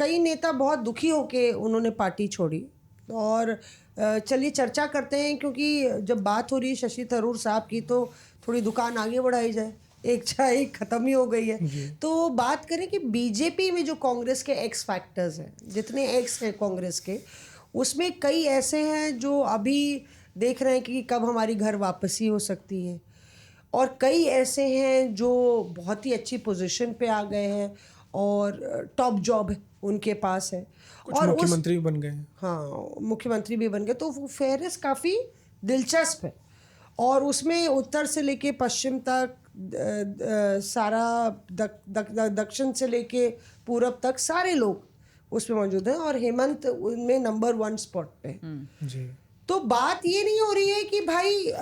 कई नेता बहुत दुखी होके उन्होंने पार्टी छोड़ी। और चलिए चर्चा करते हैं, क्योंकि जब बात हो रही है शशि थरूर साहब की तो थोड़ी दुकान आगे बढ़ाई जाए। एक चाय ख़त्म ही हो गई है। तो बात करें कि बीजेपी में जो कांग्रेस के एक्स फैक्टर्स हैं, जितने एक्स हैं कांग्रेस के, उसमें कई ऐसे हैं जो अभी देख रहे हैं कि कब हमारी घर वापसी हो सकती है, और कई ऐसे हैं जो बहुत ही अच्छी पोजीशन पे आ गए हैं और टॉप जॉब उनके पास है, कुछ मुख्यमंत्री भी बन गए हैं। हाँ, मुख्यमंत्री भी बन गए। तो वो फेयरनेस काफ़ी दिलचस्प है, और उसमें उत्तर से लेके पश्चिम तक सारा दक्षिण से लेके पूरब तक सारे लोग उसमें मौजूद हैं, और हेमंत उनमें नंबर 1 स्पॉट पे जी। तो बात ये नहीं हो रही है कि भाई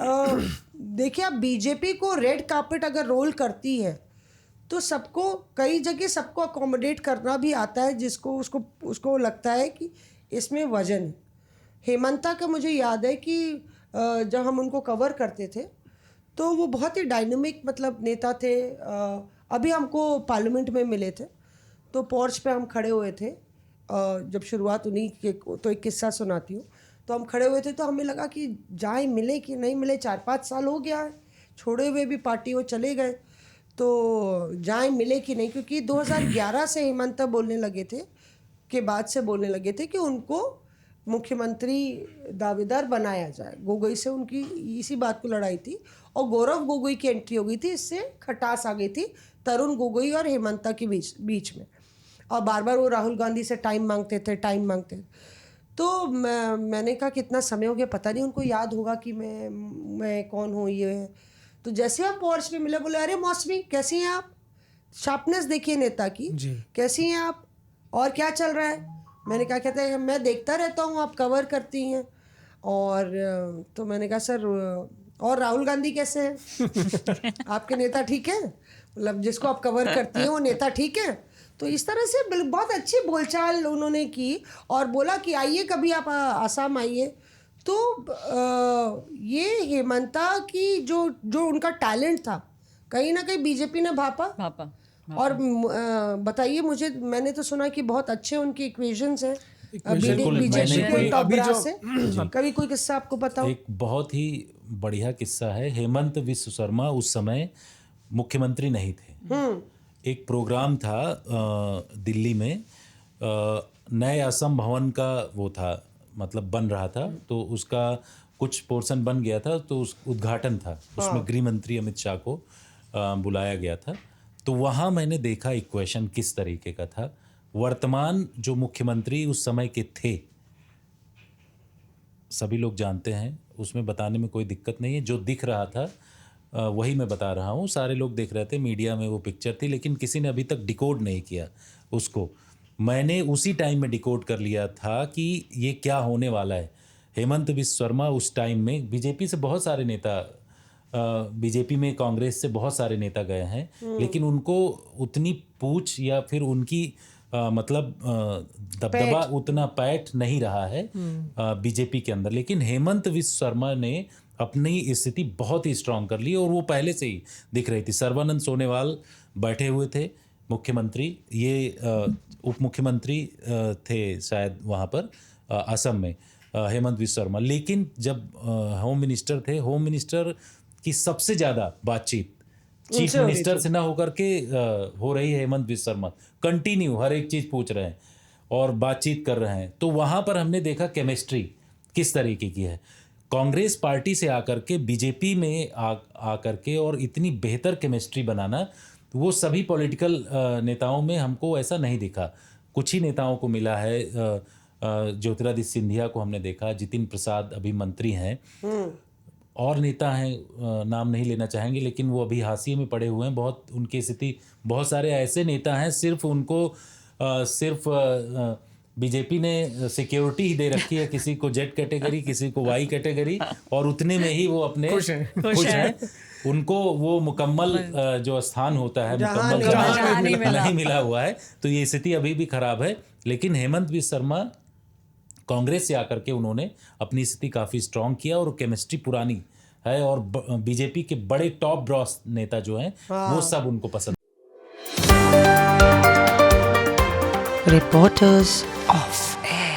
देखिए, आप बीजेपी को रेड कार्पेट अगर रोल करती है तो सबको कई जगह सबको अकोमोडेट करना भी आता है, जिसको उसको लगता है कि इसमें वजन है। हेमंता का मुझे याद है कि जब हम उनको कवर करते थे तो वो बहुत ही डायनेमिक मतलब नेता थे। अभी हमको पार्लियामेंट में मिले थे तो पोर्च पे हम खड़े हुए थे, जब शुरुआत उन्हीं के, तो एक किस्सा सुनाती हूँ। तो हम खड़े हुए थे तो हमें लगा कि जाए मिले कि नहीं मिले, 4-5 साल हो गया है छोड़े हुए भी, पार्टी वो चले गए, तो जाए मिले कि नहीं। क्योंकि 2011 से हेमंत बोलने लगे थे, के बाद से बोलने लगे थे कि उनको मुख्यमंत्री दावेदार बनाया जाए। गोगोई से उनकी इसी बात को लड़ाई थी, और गौरव गोगोई की एंट्री हो गई थी, इससे खटास आ गई थी तरुण गोगोई और हेमंता के बीच में, और बार बार वो राहुल गांधी से टाइम मांगते थे। तो मैंने कहा कितना समय हो गया, पता नहीं उनको याद होगा कि मैं कौन हूँ ये है। तो जैसे हम पोर्च पे मिले, बोले अरे मौसमी कैसी हैं आप, शार्पनेस देखिए नेता की, कैसी हैं आप, और क्या चल रहा है। मैंने कहा, कहते हैं मैं देखता रहता हूँ आप कवर करती हैं। और तो मैंने कहा सर, और राहुल गांधी कैसे हैं आपके नेता ठीक है, मतलब जिसको आप कवर करती हैं वो नेता ठीक है। तो इस तरह से बहुत अच्छी बोलचाल उन्होंने की, और बोला कि आइए कभी आप आसाम आइए। तो ये हेमंता की जो उनका टैलेंट था, कहीं ना कहीं बीजेपी ने भापा। और बताइए मुझे, मैंने तो सुना कि बहुत अच्छे उनके इक्वेशंस हैं बीजेपी के टॉप ब्रास से। कभी कोई किस्सा आपको बताओ। एक बहुत ही बढ़िया किस्सा है। हेमंत विश्व शर्मा उस समय मुख्यमंत्री नहीं थे। एक प्रोग्राम था दिल्ली में, नए असम भवन का वो था, मतलब बन रहा था, तो उसका कुछ पोर्शन बन गया था, तो उस उद्घाटन था, उसमें गृह मंत्री अमित शाह को बुलाया गया था। तो वहाँ मैंने देखा इक्वेशन किस तरीके का था। वर्तमान जो मुख्यमंत्री उस समय के थे, सभी लोग जानते हैं, उसमें बताने में कोई दिक्कत नहीं है। जो दिख रहा था वही मैं बता रहा हूँ, सारे लोग देख रहे थे, मीडिया में वो पिक्चर थी, लेकिन किसी ने अभी तक डिकोड नहीं किया उसको। मैंने उसी टाइम में डिकोड कर लिया था कि ये क्या होने वाला है। हेमंत विश्व शर्मा उस टाइम में, बीजेपी से बहुत सारे नेता, बीजेपी में कांग्रेस से बहुत सारे नेता गए हैं, लेकिन उनको उतनी पूछ या फिर उनकी मतलब दबदबा उतना पैठ नहीं रहा है बीजेपी के अंदर। लेकिन हेमंत विश्व शर्मा ने अपनी स्थिति बहुत ही स्ट्रांग कर ली, और वो पहले से ही दिख रही थी। सर्बानंद सोनोवाल बैठे हुए थे मुख्यमंत्री, ये उप मुख्यमंत्री थे शायद वहाँ पर असम में, हेमंत विश्व शर्मा। लेकिन जब होम मिनिस्टर थे, होम मिनिस्टर की सबसे ज़्यादा बातचीत चीफ मिनिस्टर से ना होकर के हो रही है। हेमंत विश्व शर्मा कंटिन्यू हर एक चीज़ पूछ रहे हैं और बातचीत कर रहे हैं। तो वहाँ पर हमने देखा केमिस्ट्री किस तरीके की है। कांग्रेस पार्टी से आकर के बीजेपी में आकर के और इतनी बेहतर केमिस्ट्री बनाना, वो सभी पॉलिटिकल नेताओं में हमको ऐसा नहीं दिखा। कुछ ही नेताओं को मिला है। ज्योतिरादित्य सिंधिया को हमने देखा, जितिन प्रसाद अभी मंत्री हैं, और नेता हैं नाम नहीं लेना चाहेंगे, लेकिन वो अभी हाशिए में पड़े हुए हैं। बहुत उनकी स्थिति, बहुत सारे ऐसे नेता हैं सिर्फ उनको सिर्फ बीजेपी ने सिक्योरिटी ही दे रखी है, किसी को जेड कैटेगरी, किसी को वाई कैटेगरी, और उतने में ही वो अपने खुश हैं। उनको वो मुकम्मल जो स्थान होता है, मुकम्मल जहां नहीं मिला हुआ है। तो ये स्थिति अभी भी खराब है। लेकिन हेमंत विश्व शर्मा कांग्रेस से आकर के उन्होंने अपनी स्थिति काफ़ी स्ट्रांग किया, और केमिस्ट्री पुरानी है, और बीजेपी के बड़े टॉप ब्रॉस नेता जो हैं वो सब उनको पसंद। Reporters of air.